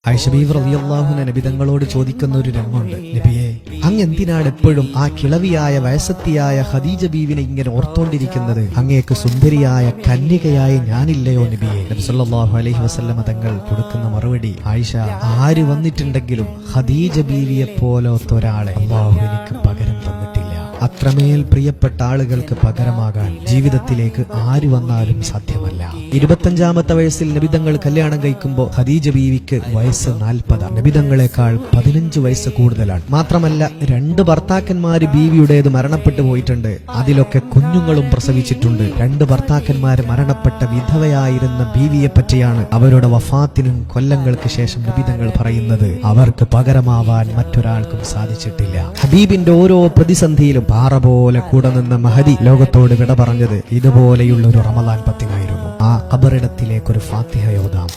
ആയിഷ ബീവി റളിയല്ലാഹു അൻഹ നബി തങ്ങളോട് ചോദിക്കുന്ന ഒരു രംഗമുണ്ട്. നബിയെ, അങ്ങ് എന്തിനാണ് എപ്പോഴും ആ കിളവിയായ വയസ്സത്തിയായ ഖദീജ ബീവിനെ ഇങ്ങനെ ഓർത്തോണ്ടിരിക്കുന്നത്? അങ്ങേക്ക് സുന്ദരിയായ കന്യകയായ ഞാനില്ലയോ നബിയെ? നബി സല്ലല്ലാഹു അലൈഹി വസല്ലമ തങ്ങൾ കൊടുക്കുന്ന മറുപടി, ആയിഷ, ആര് വന്നിട്ടുണ്ടെങ്കിലും ഖദീജ ബീവിയെ പോലത്തെ ഒരാളെ അല്ലാഹു എനിക്ക് പകരം തന്നിട്ടില്ല. അത്രമേൽ പ്രിയപ്പെട്ട ആളുകൾക്ക് പകരമാകാൻ ജീവിതത്തിലേക്ക് ആര് വന്നാലും സാധ്യമല്ല. 25ാമത്തെ വയസ്സിൽ നബിതങ്ങൾ കല്യാണം കഴിക്കുമ്പോൾ ഖദീജ ബീവിക്ക് വയസ്സ് 40. നബിതങ്ങളെക്കാൾ 15 വയസ്സ് കൂടുതലാണ്. മാത്രമല്ല 2 ഭർത്താക്കന്മാര് ബീവിയുടേത് മരണപ്പെട്ടു പോയിട്ടുണ്ട്. അതിലൊക്കെ കുഞ്ഞുങ്ങളും പ്രസവിച്ചിട്ടുണ്ട്. 2 ഭർത്താക്കന്മാര് മരണപ്പെട്ട വിധവയായിരുന്ന ബീവിയെ പറ്റിയാണ് അവരുടെ വഫാത്തിനും കൊല്ലങ്ങൾക്ക് ശേഷം നബിതങ്ങൾ പറയുന്നത്, അവർക്ക് പകരമാവാൻ മറ്റൊരാൾക്കും സാധിച്ചിട്ടില്ല. ഹബീബിന്റെ ഓരോ പ്രതിസന്ധിയിലും പാറ പോലെ കൂടെ നിന്ന മഹദി ലോകത്തോട് വിട പറഞ്ഞത് ഇതുപോലെയുള്ള ഒരു റമളാൻ പത്തിനായിരുന്നു. ആ ഖബറിടത്തിലേക്കൊരു ഫാത്തിഹ ഓതാം.